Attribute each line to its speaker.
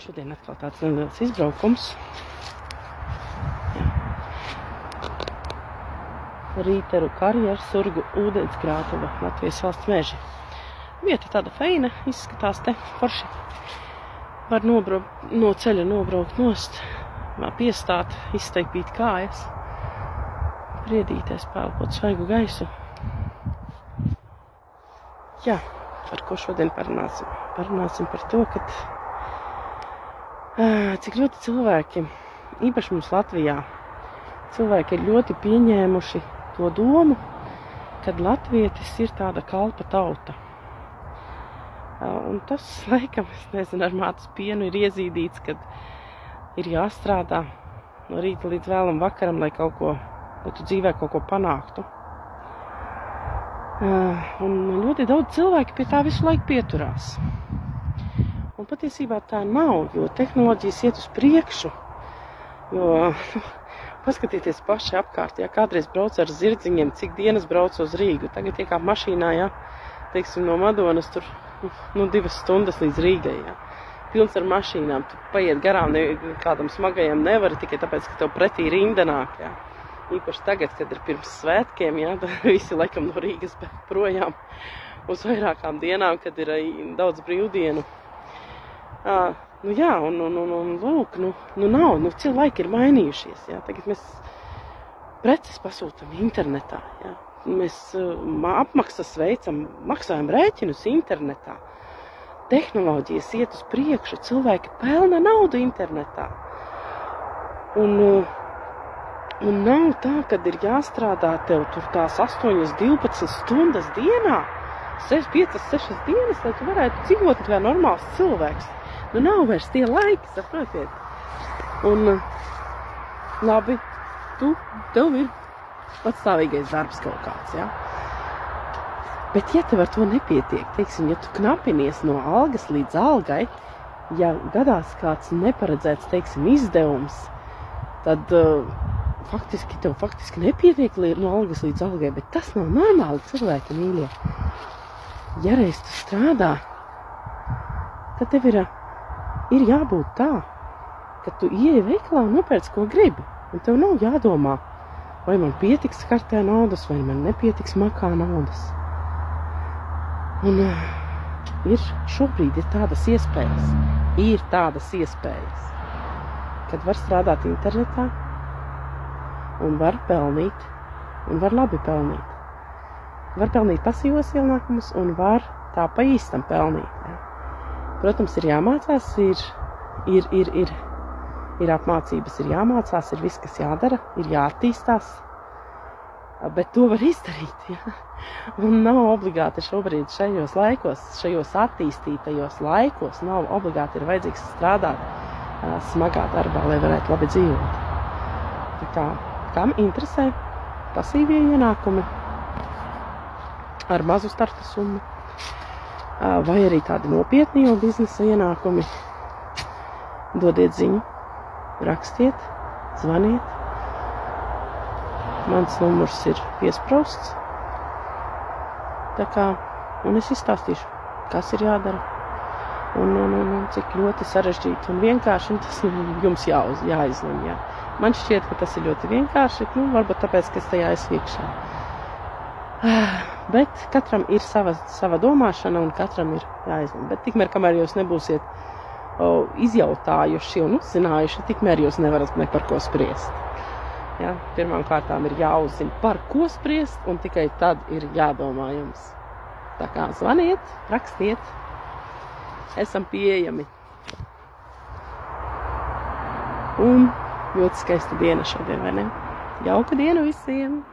Speaker 1: Šodien atkal tāds neliels izbraukums. Rīteru karjeru surgu ūdenskrātuva Latvijas valsts meži. Vieta tāda feina, izskatās te forši. Var no ceļa nobraukt nost, piestāt, izsteipīt kājas, priedīties, pēlpot svaigu gaisu. Jā, par ko šodien parunāsim? Parunāsim par to, ka cik ļoti cilvēki, īpaši mums Latvijā, cilvēki ir ļoti pieņēmuši to domu, kad latvietis ir tāda kalpa tauta. Un tas, laikam, es nezinu, ar mātes pienu ir iezīdīts, kad ir jāstrādā no rīta līdz vēlam vakaram, lai tu dzīvē kaut ko panāktu. Un ļoti daudz cilvēki pie tā visu laiku pieturās. Un patiesībā tā nav, jo tehnoloģijas iet uz priekšu, jo paskatieties paši apkārt, ja kādreiz brauc ar zirdziņiem, cik dienas brauc uz Rīgu. Tagad iekāp mašīnā, ja, teiksim, no Madonas tur 2 stundas līdz Rīgai, ja. Pilns ar mašīnām, tu paiet garām kādam smagajam nevari, tikai tāpēc, ka tev pretī rinda nāk, ja. Īpaši tagad, kad ir pirms svētkiem, ja, visi laikam no Rīgas projām uz vairākām dienām, kad ir daudz brīvdienu. Nu jā, un lūk, nav, cilvēki ir mainījušies, jā. Tagad mēs preces pasūtam internetā, jā. Mēs apmaksas veicam, maksājam rēķinus internetā. Tehnoloģijas iet uz priekšu, cilvēki pelna naudu internetā. Un nav tā, kad ir jāstrādā tev tur tās 8-12 stundas dienā, 5-6 dienas, lai tu varētu dzīvot kā normāls cilvēks. Nu nav vairs tie laiki, saprotiet. Un labi, tev ir patstāvīgais darbs kaut kāds, ja. Bet ja tev ar to nepietiek, teiksim, ja tu knapinies no algas līdz algai, ja gadās kāds neparedzēts, teiksim, izdevums, tad faktiski nepietiek no algas līdz algai, bet tas nav normāli, cilvēki mīļie. Ja reiz tu strādā, tad tev ir jābūt tā, ka tu ieej veikalā un nopērc, ko gribi. Un tev nav jādomā, vai man pietiks kartē naudas, vai man nepietiks makā naudas. Un šobrīd ir tādas iespējas, kad var strādāt internetā un var pelnīt, un var labi pelnīt. Var pelnīt pasīvos ienākumus un var tā pa īstam pelnīt. Ja. Protams, ir jāmācās, ir apmācības, ir jāmācās, ir viss, kas jādara, ir jāattīstās, bet to var izdarīt, ja. Un nav obligāti šobrīd šajos laikos, šajos attīstītajos laikos, nav obligāti ir vajadzīgs strādāt smagā darbā, lai varētu labi dzīvot. Tā kā, kam interesē pasīvie ienākumi ar mazu starta summu, vai arī tādi nopietni jau biznesa ienākumi, dodiet ziņu, rakstiet, zvaniet. Mans numurs ir piesprausts. Tā kā, un es izstāstīšu, kas ir jādara. Un cik ļoti sarežģīti un vienkārši, un tas jums jāizlemj, jā. Man šķiet, ka tas ir ļoti vienkārši, varbūt tāpēc, ka es tajā esmu iekšā. Bet katram ir sava domāšana un katram ir jāizlemj. Bet tikmēr, kamēr jūs nebūsiet izjautājuši un uzzinājuši, tikmēr jūs nevarat ne par ko spriest. Ja? Pirmām kārtām ir jāuzzina, par ko spriest, un tikai tad ir jādomā jums. Tā kā zvaniet, rakstiet, esam pieejami. Un ļoti skaista diena šodien, vai ne? Jauka diena visiem!